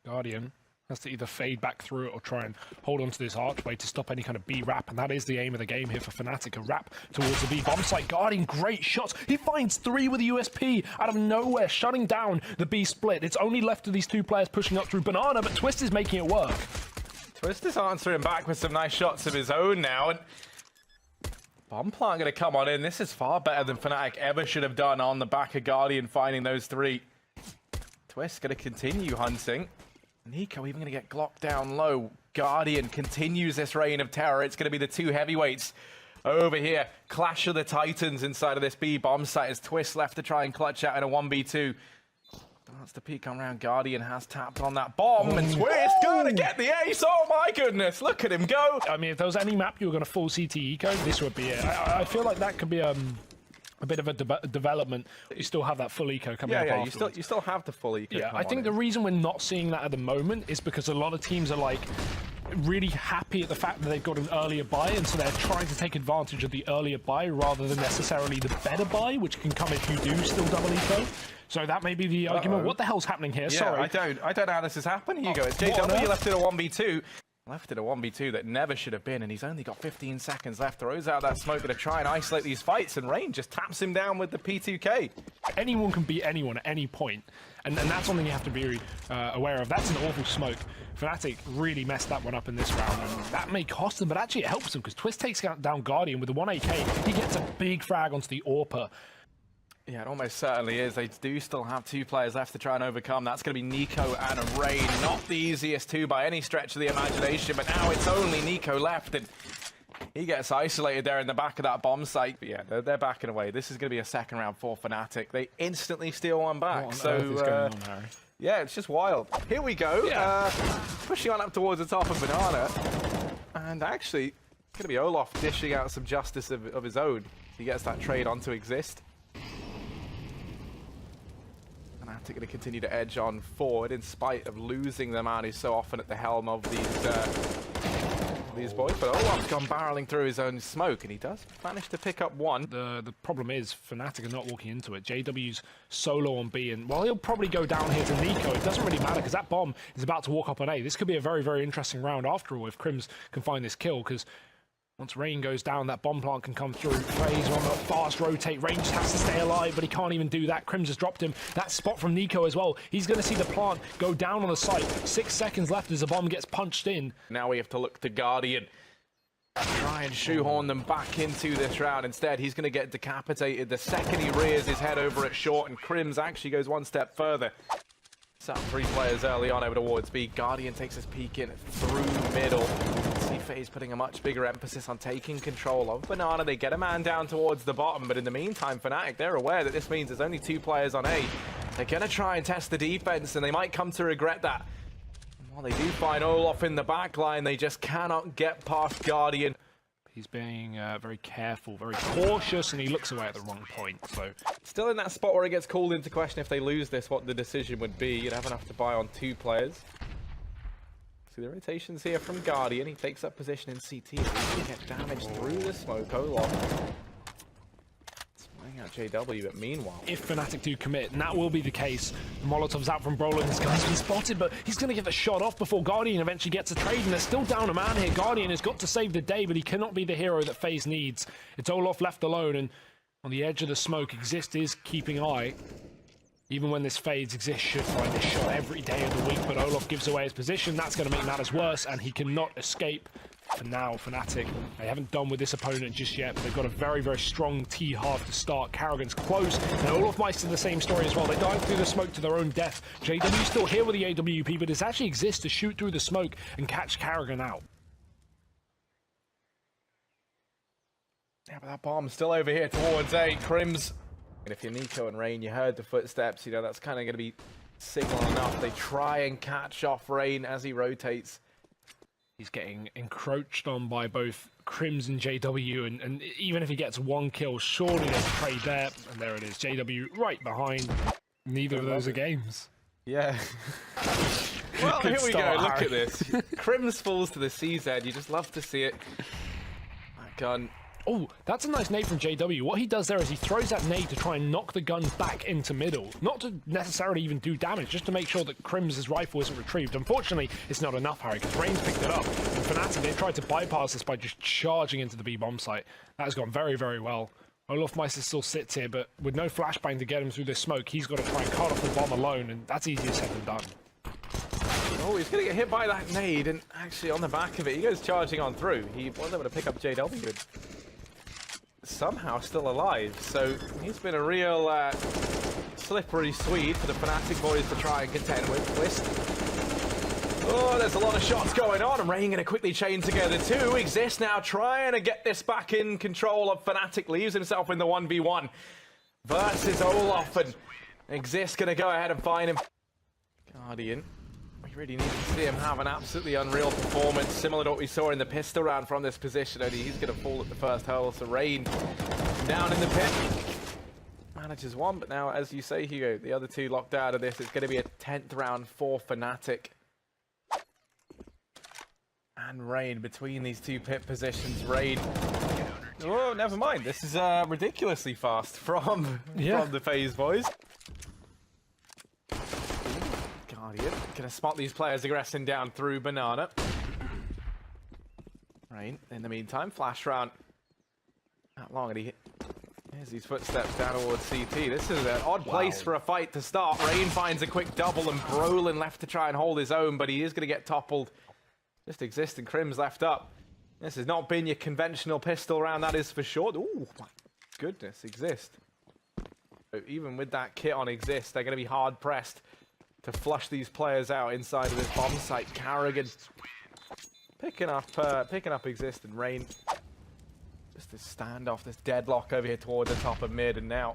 Guardian has to either fade back through it or try and hold onto this archway to stop any kind of B wrap, and that is the aim of the game here for Fnatic, a wrap towards the B bomb site. Guardian, great shots. He finds 3 with a USP out of nowhere, shutting down the B split. It's only left to these 2 players pushing up through Banana, but Twist is making it work. Twist is answering back with some nice shots of his own now, and Bomb Plant going to come on in. This is far better than Fnatic ever should have done on the back of Guardian finding those 3. Twist going to continue hunting. Nico even going to get Glock down low. Guardian continues this reign of terror. It's going to be the 2 heavyweights over here. Clash of the Titans inside of this B bomb site as Twist left to try and clutch out in a 1v2. That's the peek on round. Guardian has tapped on that bomb, and Twist going to get the ace. Oh my goodness, look at him go. I mean, if there was any map you were going to full CT eco, this would be it. I feel like that could be a bit of a development. You still have that full eco coming up afterwards. you still have the full eco. Yeah, I think the reason we're not seeing that at the moment is because a lot of teams are like really happy at the fact that they've got an earlier buy, and so they're trying to take advantage of the earlier buy rather than necessarily the better buy, which can come if you do still double eco. So that may be the argument. What the hell's happening here? Yeah, Sorry. I don't know how this has happened, Hugo. It's JW left in a 1v2. Left in a 1v2 that never should have been, and he's only got 15 seconds left. Throws out that smoke to try and isolate these fights, and Rain just taps him down with the P2K. Anyone can beat anyone at any point, and that's something you have to be aware of. That's an awful smoke. Fnatic really messed that one up in this round, and that may cost them, but actually it helps them because Twist takes down Guardian with the 1 AK. He gets a big frag onto the AWPer. Yeah, it almost certainly is. They do still have 2 players left to try and overcome. That's going to be Nico and Rain. Not the easiest 2 by any stretch of the imagination, but now it's only Nico left, and he gets isolated there in the back of that bomb site. But yeah, they're backing away. This is going to be a second round for Fnatic. They instantly steal one back. What on earth is going on, Harry? Yeah, it's just wild. Here we go. Yeah. Pushing on up towards the top of Banana. And actually, it's going to be Olaf dishing out some justice of his own. He gets that trade onto Exist. Fnatic going to continue to edge on forward in spite of losing the man who's so often at the helm of these boys. But Olaf's gone barreling through his own smoke, and he does manage to pick up 1. The problem is Fnatic are not walking into it. JW's solo on B, and while he'll probably go down here to Nico, it doesn't really matter because that bomb is about to walk up on A. This could be a very, very interesting round after all if Crims can find this kill, because once Rain goes down, that bomb plant can come through. FaZe on the fast rotate. Rain just has to stay alive, but he can't even do that. Crims has dropped him. That spot from Nico as well. He's going to see the plant go down on the site. 6 seconds left as the bomb gets punched in. Now we have to look to Guardian. Try and shoehorn them back into this round. Instead, he's going to get decapitated the second he rears his head over at short, and Crims actually goes 1 step further. Sat 3 players early on over towards B. Guardian takes his peek in through middle. See FaZe putting a much bigger emphasis on taking control of Banana. They get a man down towards the bottom, but in the meantime, Fnatic, they're aware that this means there's only 2 players on A. They're going to try and test the defense, and they might come to regret that. While they do find Olaf in the back line, they just cannot get past Guardian. He's being very careful, very cautious, and he looks away at the wrong point. So still in that spot where it gets called into question if they lose this, what the decision would be. You'd have enough to buy on 2 players. See the rotations here from Guardian. He takes up position in CT. He's going to get damaged through the smoke. Olaf out JW, but meanwhile, if Fnatic do commit, and that will be the case, Molotov's out from Brolin. This guy's been spotted, but he's going to get the shot off before Guardian eventually gets a trade, and they're still down a man here. Guardian has got to save the day, but he cannot be the hero that FaZe needs. It's Olaf left alone, and on the edge of the smoke, Exist is keeping eye. Even when this fades, Exist should find this shot every day of the week, but Olaf gives away his position. That's going to make matters worse, and he cannot escape. For now, Fnatic, they haven't done with this opponent just yet, but they've got a very, very strong T-half to start. Karrigan's close, and Olaf Meister the same story as well. They dive through the smoke to their own death. JW's still here with the AWP, but it actually exists to shoot through the smoke and catch Karrigan out. Yeah, but that bomb's still over here towards A. Crims. And if you're Nico and Rain, you heard the footsteps, you know, that's kind of going to be signal enough. They try and catch off Rain as he rotates. He's getting encroached on by both Crims and JW, and even if he gets 1 kill, surely there's a trade there. And there it is, JW right behind. Neither of those are games. Yeah. Well, here we go, look at this. Crims falls to the CZ, you just love to see it. That gun Oh, that's a nice nade from JW. What he does there is he throws that nade to try and knock the gun back into middle. Not to necessarily even do damage, just to make sure that Crim's rifle isn't retrieved. Unfortunately, it's not enough, Harry, because Rain's picked it up. And Fnatic, they tried to bypass this by just charging into the B bomb site. That has gone very, very well. Olofmeister still sits here, but with no flashbang to get him through this smoke, he's got to try and cut off the bomb alone, and that's easier said than done. Oh, he's going to get hit by that nade, and actually on the back of it, he goes charging on through. He wasn't able to pick up JW. Somehow still alive, so he's been a real slippery Swede for the Fnatic boys to try and contend with. Twist. Oh, there's a lot of shots going on, and Rain going to quickly chain together too. Exist now trying to get this back in control of Fnatic, leaves himself in the 1v1 versus Olof, and Exist going to go ahead and find him. Guardian. We really need to see him have an absolutely unreal performance, similar to what we saw in the pistol round from this position, only he's going to fall at the first hole. So Rain down in the pit. Manages one, but now, as you say, Hugo, the other two locked out of this. It's going to be a 10th round for Fnatic. And Rain between these two pit positions. Rain. Oh, never mind. This is ridiculously fast from the FaZe boys. Guardian gonna spot these players aggressing down through Banana. Rain, in the meantime, flash round. Not long, and here's these footsteps down towards CT. This is an odd place for a fight to start. Rain finds a quick double, and Brolin left to try and hold his own, but he is gonna get toppled. Just Exist and Crim's left up. This has not been your conventional pistol round, that is for sure. Oh my goodness, Exist. So even with that kit on Exist, they're gonna be hard pressed to flush these players out inside of this bomb site. Carrigan picking up Exist, and Rain. Just this standoff, this deadlock over here toward the top of mid, and now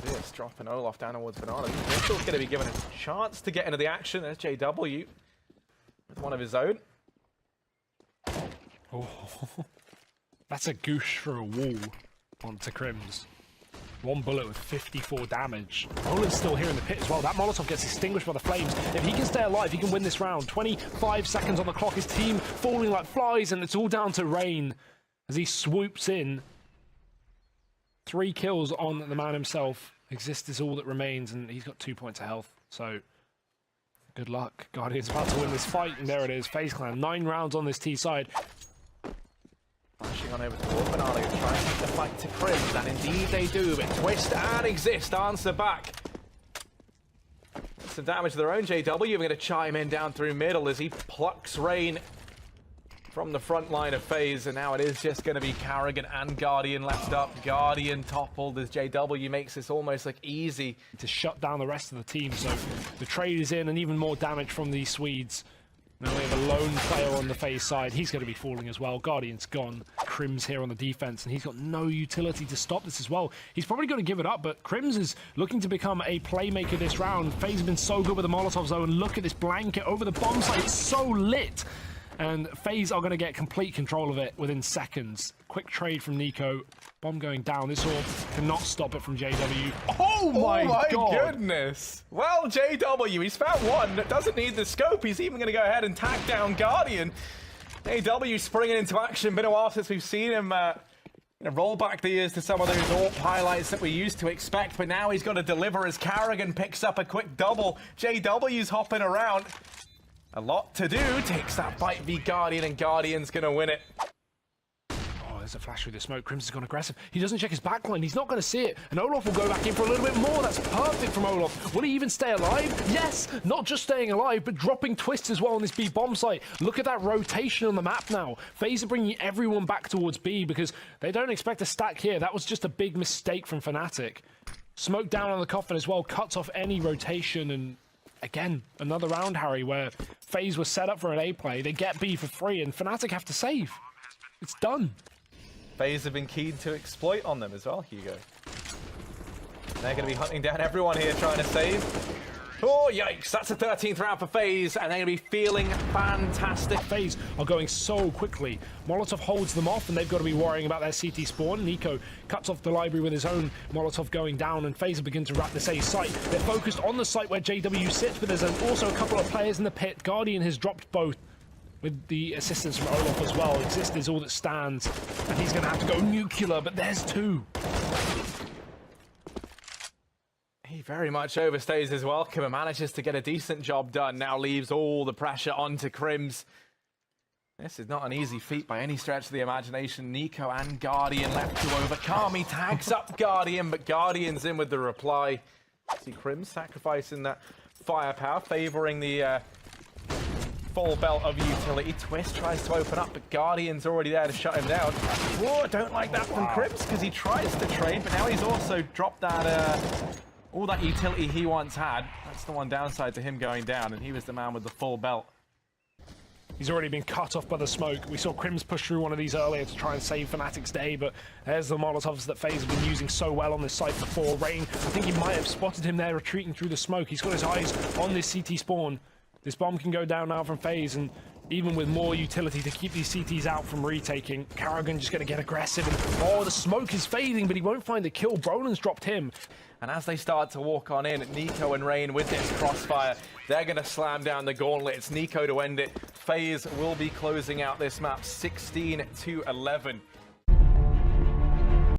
this dropping Olof down towards Banana. Pistol's going to be given a chance to get into the action. There's JW with one of his own. Oh, that's a goosh for a wall onto Crims. One bullet with 54 damage. Roland's still here in the pit as well. That Molotov gets extinguished by the flames. If he can stay alive, he can win this round. 25 seconds on the clock. His team falling like flies, and it's all down to Rain as he swoops in. 3 kills on the man himself. Exist is all that remains, and he's got 2 points of health. So, good luck. Guardian's about to win this fight, and there it is. FaZe Clan, 9 rounds on this T side. Flashing on over towards Banana, trying to take the fight to Crims, and indeed they do, but Twist and Exist answer back. Some damage to their own. JW going to chime in down through middle as he plucks Rain from the front line of FaZe, and now it is just going to be Carrigan and Guardian left up. Guardian toppled as JW makes this almost look easy to shut down the rest of the team, so the trade is in, and even more damage from these Swedes. Now we have a lone player on the FaZe side. He's going to be falling as well. Guardian's gone. Crim's here on the defense, and he's got no utility to stop this as well. He's probably going to give it up, but Crims is looking to become a playmaker this round. FaZe has been so good with the Molotov zone. Look at this blanket over the bomb site. It's so lit. And FaZe are going to get complete control of it within seconds. Quick trade from Nico. Bomb going down. This orb cannot stop it from JW. Oh my God. Goodness. Well, JW, he's found one that doesn't need the scope. He's even going to go ahead and tack down Guardian. JW springing into action. Been a while since we've seen him roll back the years to some of those AWP highlights that we used to expect, but now he's got to deliver as Carrigan picks up a quick double. JW's hopping around. A lot to do. Takes that fight v Guardian, and Guardian's going to win it. Oh, there's a flash through the smoke. Crim's has gone aggressive. He doesn't check his backline. He's not going to see it. And Olof will go back in for a little bit more. That's perfect from Olof. Will he even stay alive? Yes! Not just staying alive, but dropping Twist as well on this B bomb site. Look at that rotation on the map now. FaZe are bringing everyone back towards B because they don't expect a stack here. That was just a big mistake from Fnatic. Smoke down on the coffin as well. Cuts off any rotation, and again, another round, Harry, where FaZe was set up for an A play. They get B for free, and Fnatic have to save. It's done. FaZe have been keen to exploit on them as well, Hugo. They're going to be hunting down everyone here trying to save. Oh, yikes. That's the 13th round for FaZe, and they're going to be feeling fantastic. FaZe are going so quickly. Molotov holds them off, and they've got to be worrying about their CT spawn. Nico cuts off the library with his own Molotov going down, and FaZe begin to wrap this A site. They're focused on the site where JW sits, but there's also a couple of players in the pit. Guardian has dropped both. with the assistance from Olaf as well. Exist is all that stands, and he's going to have to go nuclear, but there's two. He very much overstays his welcome and manages to get a decent job done. Now leaves all the pressure onto Crims. This is not an easy feat by any stretch of the imagination. Nico and Guardian left to overcome. He tags up Guardian, but Guardian's in with the reply. See Crims sacrificing that firepower, favoring the full belt of utility. Twist tries to open up, but Guardian's already there to shut him down. Whoa, don't like that from Crims because he tries to trade, but now he's also dropped that all that utility he once had. That's the one downside to him going down, and he was the man with the full belt. He's already been cut off by the smoke. We saw Crims push through one of these earlier to try and save Fnatic's day, but there's the Molotovs that FaZe have been using so well on this site before. Rain, I think he might have spotted him there retreating through the smoke. He's got his eyes on this CT spawn. This bomb can go down now from FaZe, and even with more utility to keep these CTs out from retaking, Karrigan just going to get aggressive. And, oh, the smoke is fading, but he won't find the kill. Brolin's dropped him. And as they start to walk on in, Nico and Rain with this crossfire, they're going to slam down the gauntlet. It's Nico to end it. FaZe will be closing out this map 16-11.